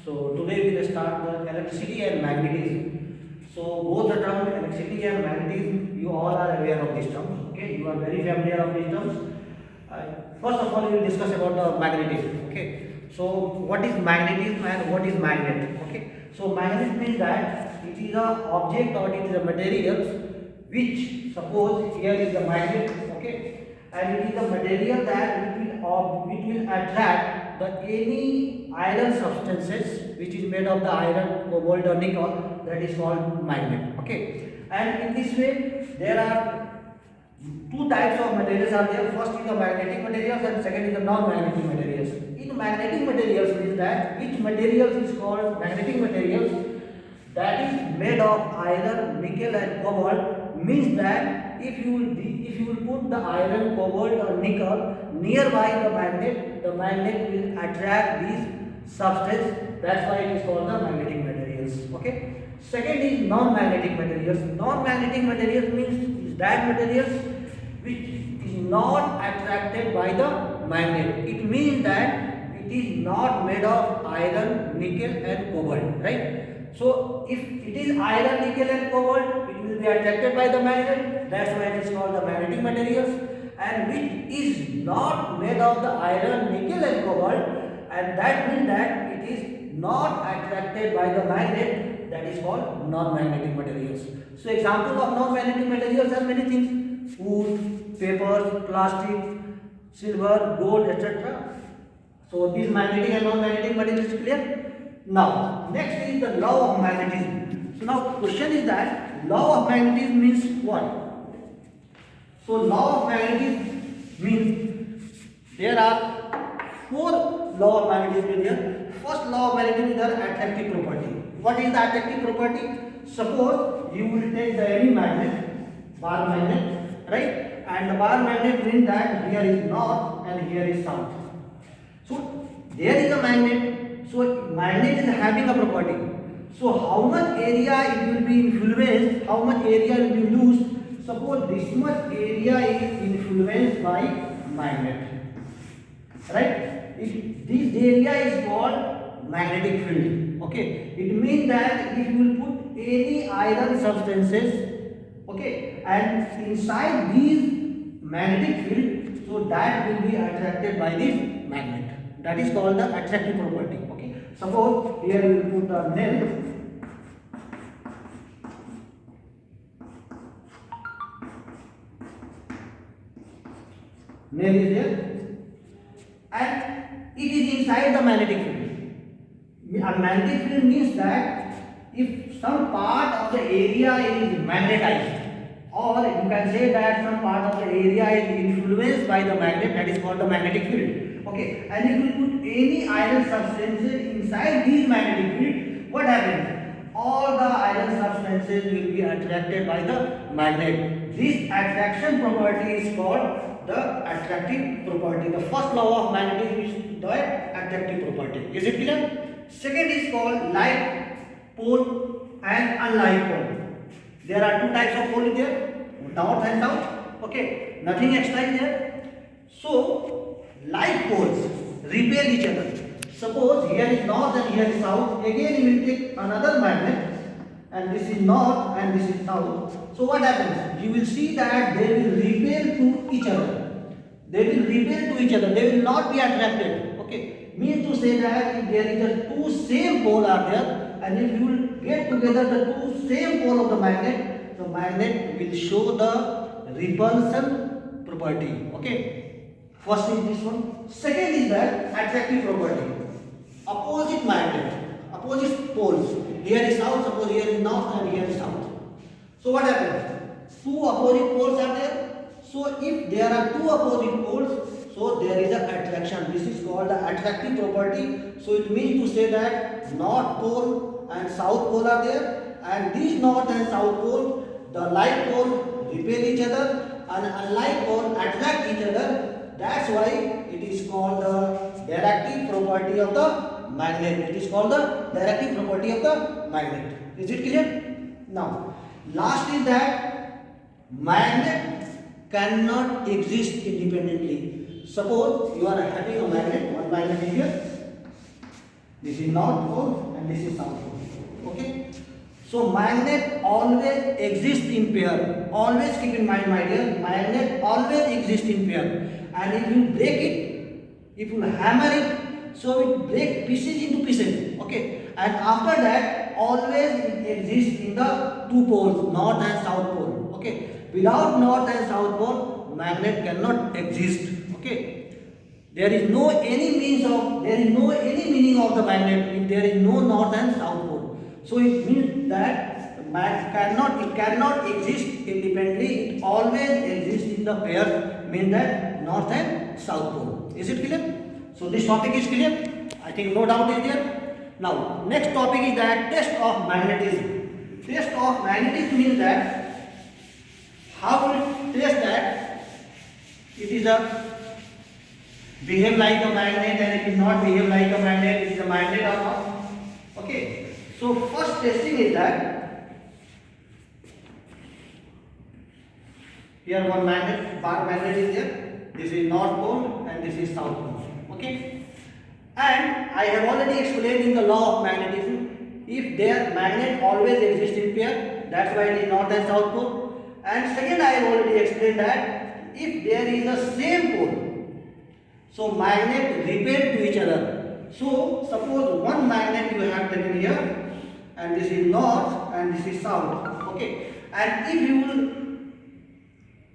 So today we will start the electricity and magnetism. So both the term electricity and magnetism, you all are aware of these terms. Okay, you are very familiar of these terms. First of all, we will discuss about the magnetism. Okay, so what is magnetism and what is magnet? Okay, so magnet means that it is a object or it is a material which, suppose here is the magnet. Okay, and it is a material that it will attract the any iron substances which is made of the iron, cobalt or nickel, that is called magnet. Okay, and in this way there are two types of materials are there. First is the magnetic materials and second is the non-magnetic materials. In magnetic materials means that which materials is called magnetic materials, that is made of iron, nickel and cobalt, means that if you will put the iron, cobalt or nickel nearby the magnet will attract these substance. That's why it is called the magnetic materials. Okay. Second is non-magnetic materials. Non-magnetic materials means is that materials which is not attracted by the magnet. It means that it is not made of iron, nickel and cobalt, right? So if it is iron, nickel and cobalt, it will be attracted by the magnet. That's why it is called the magnetic materials. And which is not made of the iron, nickel and cobalt, and that means that it is not attracted by the magnet, that is called non-magnetic materials. So example of non-magnetic materials are many things: wood, paper, plastic, silver, gold, etc. So these magnetic and non-magnetic materials is clear. Now next is the law of magnetism. So now question is that law of magnetism means what? So law of magnetism means there are four law of magnetism here. First law of magnetism is the attractive property. What is the attractive property? Suppose you will take the any magnet, bar magnet, right? And the bar magnet means that here is north and here is south. So there is a magnet. So magnet is having a property. So how much area it will be influenced? How much area will be loose? Suppose this much area is influenced by magnet, right? This area is called magnetic field. Okay, it means that if you will put any iron substances, okay, and inside these magnetic field, so that will be attracted by this magnet. That is called the attractive property. Okay, suppose here you will put a nail. Nail is there and it is inside the magnetic field. A magnetic field means that if some part of the area is magnetized, or you can say that some part of the area is influenced by the magnet, that is called the magnetic field. Okay, and if you put any iron substances inside these magnetic field, what happens? All the iron substances will be attracted by the magnet. This attraction property is called the attractive property. The first law of magnetism is the attractive property. Is it clear? Second is called like pole and unlike pole. There are two types of pole there, north and south. Okay, nothing extra is there. So like poles repel each other. Suppose here is north and here is south. Again you will take another magnet and this is north and this is south. So what happens? You will see that they will repel to each other. They will repel to each other. They will not be attracted. Okay. Means to say that if there is a two same pole are there, and if you will get together the two same pole of the magnet will show the repulsion property. Okay. First is this one. Second is that attractive property. Opposite magnet, opposite poles. Here is south, suppose here is north and here is south. So what happens? Two opposite poles are there. So if there are two opposite poles, so there is an attraction. This is called the attractive property. So it means to say that north pole and south pole are there, and these north and south pole, the like pole repel each other and unlike pole attract each other. That's why it is called the directive property of the magnet. It is called the directive property of the magnet. Is it clear? Now, last is that magnet cannot exist independently. Suppose you are having a magnet, one magnet is here. This is North Pole and this is South Pole. Okay. So magnet always exists in pair. Always keep in mind, my dear, magnet always exists in pair. And if you break it, if you hammer it, so it break pieces into pieces. Okay. And after that, always it exists in the two poles, North and South Pole. Okay. Without North and South Pole, magnet cannot exist. Okay. There is no any meaning of the magnet if there is no North and South Pole. So it means that it cannot exist independently. It always exists in the pair, means that North and South Pole. Is it clear? So this topic is clear. I think no doubt is there. Now next topic is that test of magnetism. Test of magnetism means that how will test that it is a behave like a magnet and it is not behave like a magnet, it is a magnet or not. Okay. So first testing is that here one magnet is there. This is North Pole and this is South Pole. Okay. And I have already explained in the law of magnetism, if their magnet always exists in pair, that's why it is North and South Pole. And second, I have already explained that if there is a same pole, so magnet repel to each other. So suppose one magnet you have taken here, and this is North and this is South. Okay. And if you will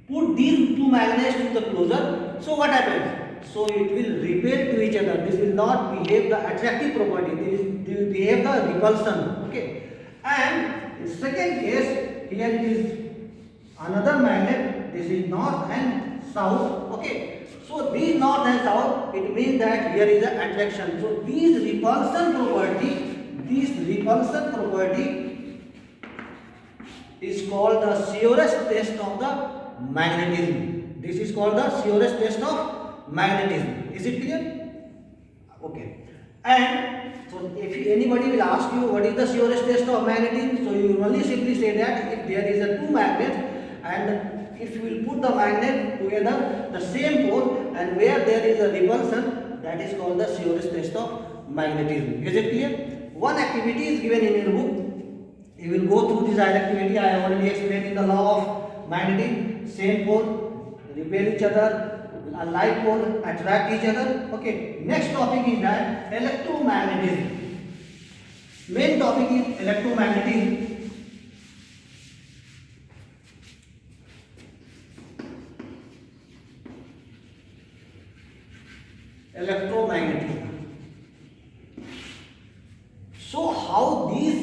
put these two magnets to the closer, so what happens? So it will repel to each other. This will not behave the attractive property. This will behave the repulsion. Okay. And in second case, here it is another magnet. This is North and South. Okay. So these North and South, it means that here is an attraction. So this repulsion property is called the surest test of the magnetism. This is called the surest test of magnetism. Is it clear? Okay. And so if anybody will ask you what is the surest test of magnetism, so you only simply say that if there is a two magnets and if you will put the magnet together, the same pole, and where there is a repulsion, that is called the surest test of magnetism. Is it clear? One activity is given in your book. You will go through this activity. I have already explained in the law of magnetism. Same pole, repel each other, a like pole, attract each other. Okay. Next topic is that electromagnetism. Main topic is electromagnetism. Electromagnetism. So how these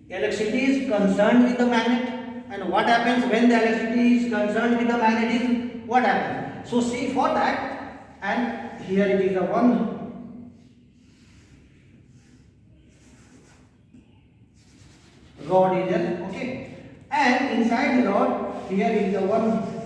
electricity is concerned with the magnet, and what happens when the electricity is concerned with the magnetism? What happens? So see for that, and here it is a one rod is there. Okay, and inside the rod here is the one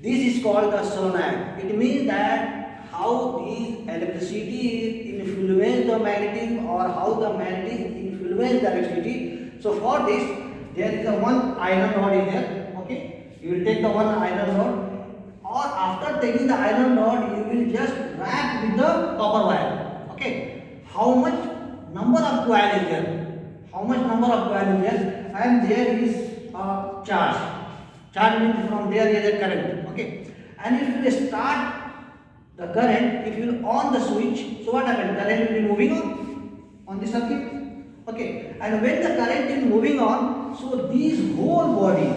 this is called the solenoid. It means that how these electricity influence the magnetism or how the magnetism influence the electricity. So for this, there is a one iron rod is there. Okay, you will take the one iron rod, or after taking the iron rod, you will just wrap with the copper wire. Okay, how much number of coil is there? How much number of coil is there? And there is a charge. Charge means from there is a current. Okay, and if you start the current, if you on the switch, so what happens? Current will be moving on the circuit. Okay, and when the current is moving on, so this whole body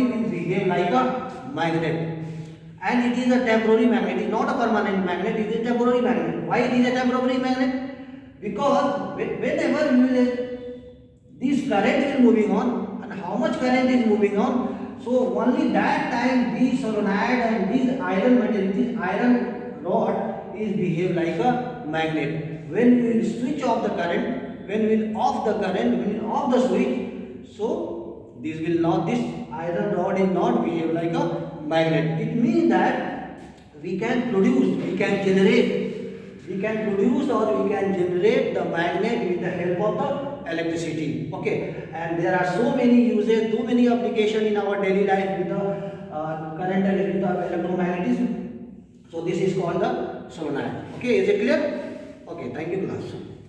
will behave like a magnet, and it is a temporary magnet. It is not a permanent magnet. It is a temporary magnet. Why it is a temporary magnet? Because whenever you will, this current is moving on, and how much current is moving on? So only that time this solenoid and this iron material, this iron rod is behave like a magnet. When we will switch off the current, when we will off the current, when we will off the switch, so this iron rod is not behave like a magnet. It means that we can produce, we can produce or we can generate the magnet with the help of the electricity. Okay, and there are so many uses, so many applications in our daily life with the current and electromagnetism. So this is called the solenoid. Okay, is it clear? Okay, thank you class.